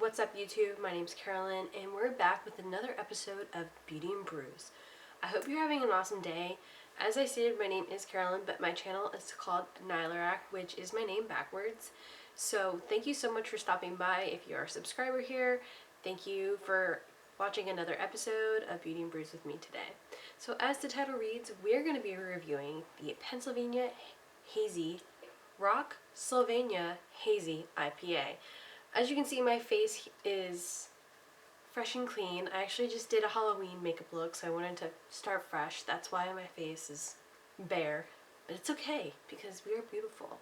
What's up YouTube? My name's Carolyn and we're back with another episode of Beauty and Brews. I hope you're having an awesome day. As I stated, my name is Carolyn, but my channel is called Nylarak, which is my name backwards. So thank you so much for stopping by. If you're a subscriber here, thank you for watching another episode of Beauty and Brews with me today. So as the title reads, we're going to be reviewing the Pennsylvania Hazy Rocksylvania Hazy IPA. As you can see, my face is fresh and clean. I actually just did a Halloween makeup look, so I wanted to start fresh. That's why my face is bare. But it's okay, because we are beautiful.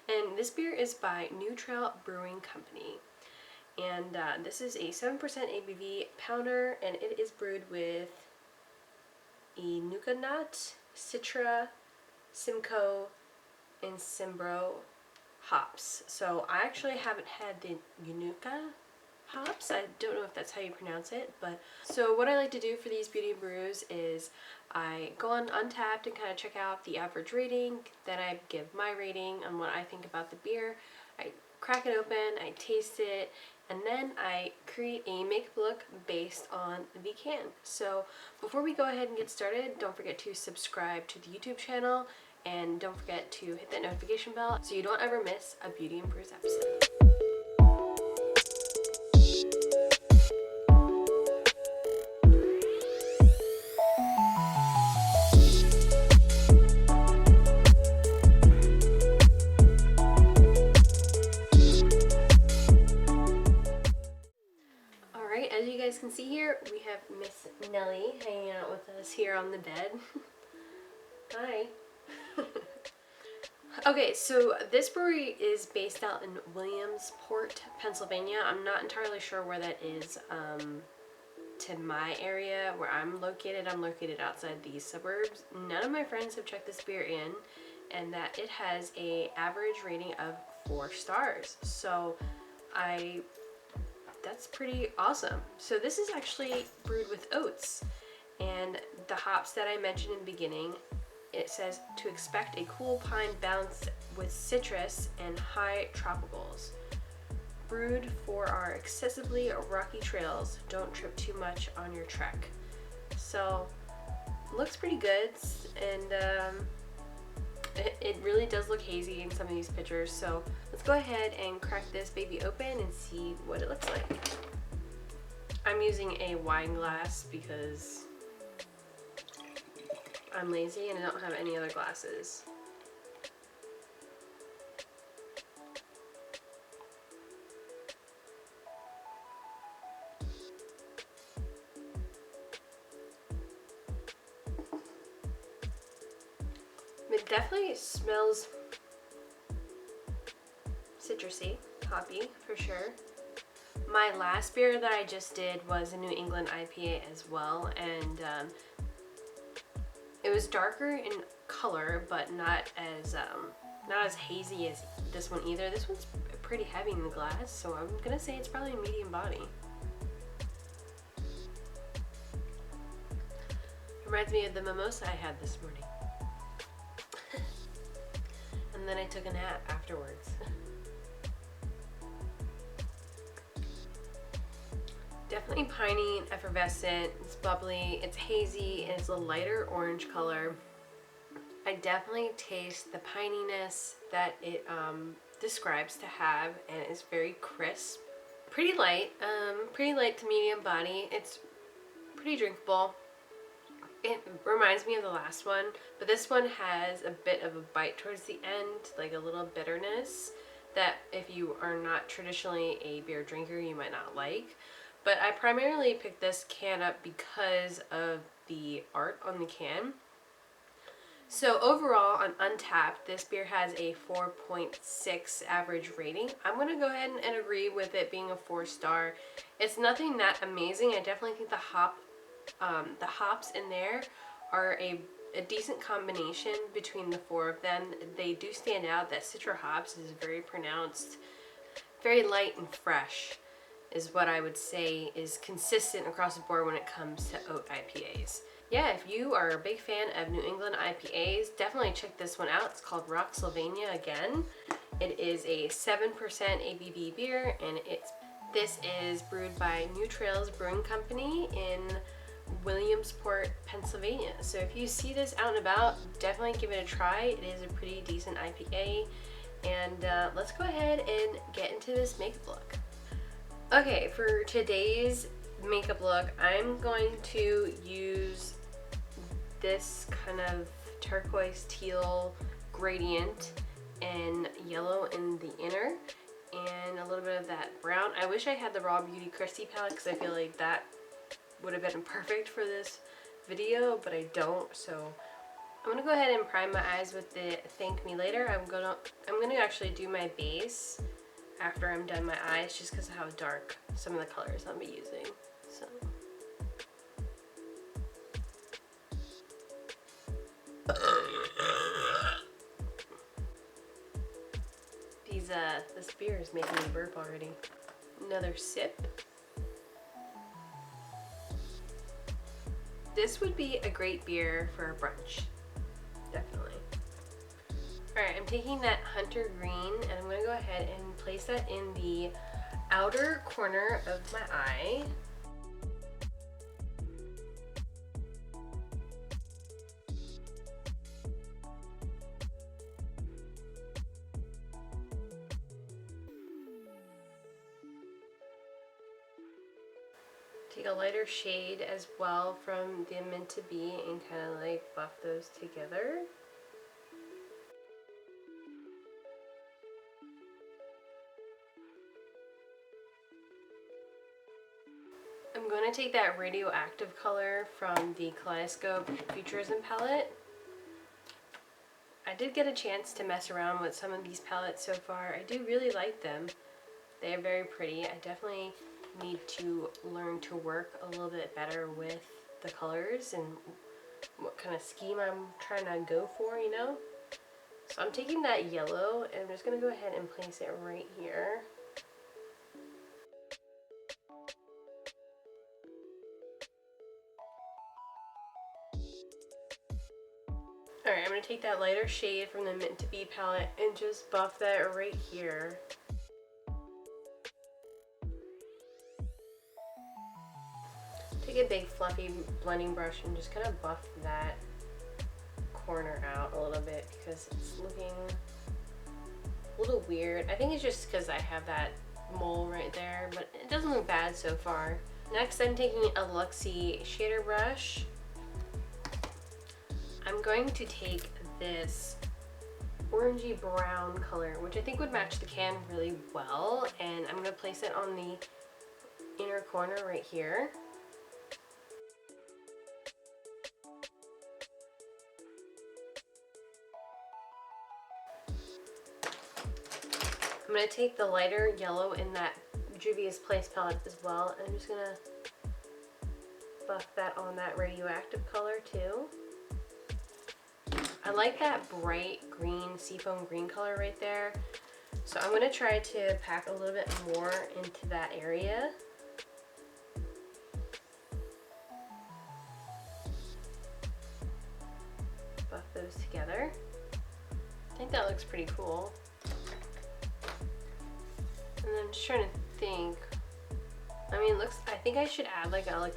And this beer is by New Trail Brewing Company. And this is a 7% ABV pounder, and it is brewed with Inuka nut, Citra, Simcoe, and Cimbro hops. So I actually haven't had the Inuka hops. I don't know if that's how you pronounce it, but so what I like to do for these beauty brews is I go on Untappd and kind of check out the average rating, then I give my rating on what I think about the beer. I crack it open, I taste it, and then I create a makeup look based on the can. So before we go ahead and get started, don't forget to subscribe to the YouTube channel and don't forget to hit that notification bell so you don't ever miss a Beauty and Brews episode. Alright, as you guys can see here, we have Miss Nellie hanging out with us here on the bed. Hi. Okay, so this brewery is based out in Williamsport, Pennsylvania. I'm not entirely sure where that is to my area where I'm located. I'm located outside these suburbs. None of my friends have checked this beer in, and that it has a average rating of 4 stars. So that's pretty awesome. So this is actually brewed with oats, and the hops that I mentioned in the beginning, it says to expect a cool pine balance with citrus and high tropicals. Brewed for our excessively rocky trails. Don't trip too much on your trek. So, looks pretty good, and it really does look hazy in some of these pictures. So let's go ahead and crack this baby open and see what it looks like. I'm using a wine glass because I'm lazy and I don't have any other glasses. It definitely smells citrusy, hoppy for sure. My last beer that I just did was a New England IPA as well, and it was darker in color, but not as hazy as this one either. This one's pretty heavy in the glass, so I'm gonna say it's probably a medium body. Reminds me of the mimosa I had this morning. And then I took a nap afterwards. Definitely piney, effervescent, it's bubbly, it's hazy, and it's a lighter orange color. I definitely taste the pininess that it describes to have, and it's very crisp. Pretty light to medium body. It's pretty drinkable. It reminds me of the last one, but this one has a bit of a bite towards the end, like a little bitterness that if you are not traditionally a beer drinker, you might not like. But I primarily picked this can up because of the art on the can. So overall on Untappd, this beer has a 4.6 average rating. I'm going to go ahead and agree with it being a 4-star. It's nothing that amazing. I definitely think the hops in there are a decent combination between the 4 of them. They do stand out. That Citra hops is very pronounced, very light and fresh is what I would say is consistent across the board when it comes to oat IPAs. Yeah, if you are a big fan of New England IPAs, definitely check this one out. It's called Rocksylvania again. It is a 7% ABV beer, and it's This is brewed by New Trails Brewing Company in Williamsport, Pennsylvania. So if you see this out and about, definitely give it a try. It is a pretty decent IPA. And let's go ahead and get into this makeup look. Okay, for today's makeup look, I'm going to use this kind of turquoise teal gradient and yellow in the inner and a little bit of that brown. I wish I had the Raw Beauty Christy palette because I feel like that would have been perfect for this video, but I don't. So I'm gonna go ahead and prime my eyes with the Thank Me Later. I'm gonna actually do my base after I'm done my eyes, just because of how dark some of the colors I'll be using. So. This beer is making me burp already. Another sip. This would be a great beer for a brunch. Definitely. Alright, I'm taking that Hunter Green and I'm going to go ahead and place that in the outer corner of my eye. Take a lighter shade as well from the Meant to Be and kind of like buff those together. I'm going to take that Radioactive color from the Kaleidoscope Futurism palette. I did get a chance to mess around with some of these palettes so far. I do really like them. They are very pretty. I definitely need to learn to work a little bit better with the colors and what kind of scheme I'm trying to go for, you know? So I'm taking that yellow and I'm just going to go ahead and place it right here. Alright, I'm going to take that lighter shade from the Meant to Be palette and just buff that right here. Take a big fluffy blending brush and just kind of buff that corner out a little bit because it's looking a little weird. I think it's just because I have that mole right there, but it doesn't look bad so far. Next, I'm taking a Luxie shader brush. I'm going to take this orangey brown color, which I think would match the can really well, and I'm going to place it on the inner corner right here. I'm going to take the lighter yellow in that Juvia's Place palette as well, and I'm just going to buff that on that Radioactive color too. I like that bright green, seafoam green color right there. So I'm going to try to pack a little bit more into that area. Buff those together. I think that looks pretty cool. And then I'm just trying to think. I mean, I think I should add like a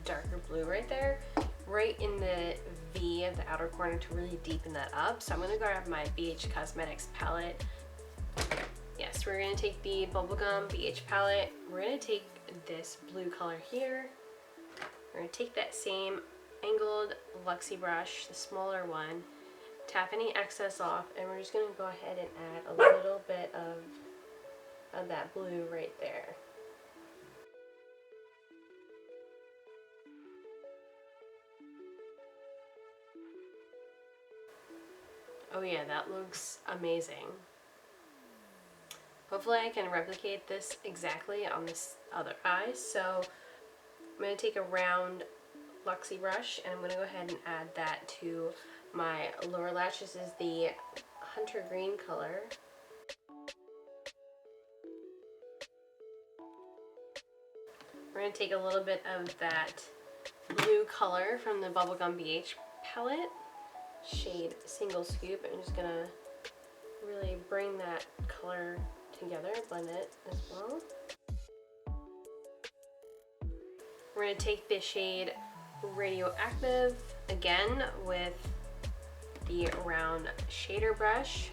darker blue right there, right in the V of the outer corner to really deepen that up. So I'm gonna grab my BH Cosmetics palette. Yes, we're gonna take the Bubblegum BH palette. We're gonna take this blue color here. We're gonna take that same angled Luxie brush, the smaller one, tap any excess off, and we're just gonna go ahead and add a little bit of that blue right there. Oh yeah, that looks amazing. Hopefully I can replicate this exactly on this other eye. So I'm going to take a round Luxie brush and I'm going to go ahead and add that to my lower lash. This is the Hunter Green color. We're going to take a little bit of that blue color from the Bubblegum BH palette, shade Single Scoop. I'm just going to really bring that color together, blend it as well. We're going to take the shade Radioactive again with the round shader brush.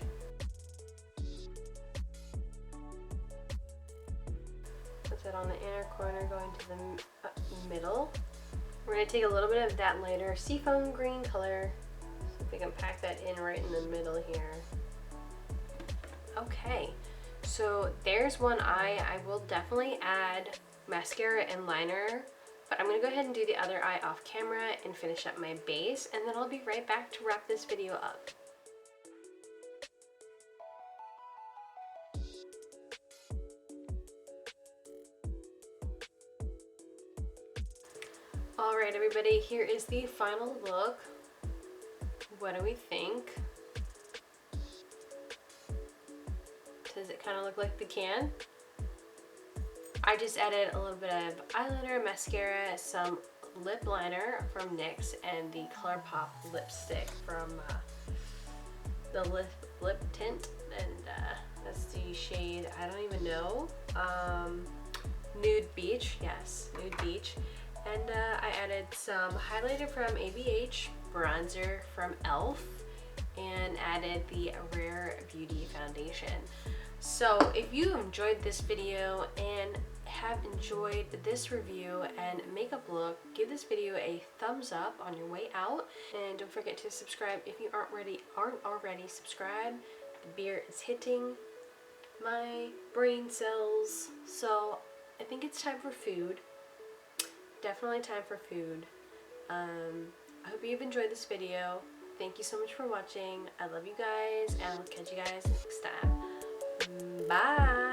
Put that on the inner corner going to the middle. We're going to take a little bit of that lighter seafoam green color. See if we can pack that in right in the middle here. Okay, so there's one eye. I will definitely add mascara and liner, but I'm going to go ahead and do the other eye off camera and finish up my base, and then I'll be right back to wrap this video up. Alright everybody, here is the final look. What do we think? Does it kind of look like the can? I just added a little bit of eyeliner, mascara, some lip liner from NYX, and the Colourpop lipstick from the lip tint, and that's the shade, I don't even know, Nude Beach, yes, Nude Beach. And I added some highlighter from ABH, bronzer from e.l.f., and added the Rare Beauty foundation. So if you enjoyed this video and have enjoyed this review and makeup look, give this video a thumbs up on your way out, and don't forget to subscribe if you aren't already subscribed. The beer is hitting my brain cells, so I think it's time for food. Definitely time for food. I hope you've enjoyed this video. Thank you so much for watching. I love you guys, and I'll catch you guys next time. Bye!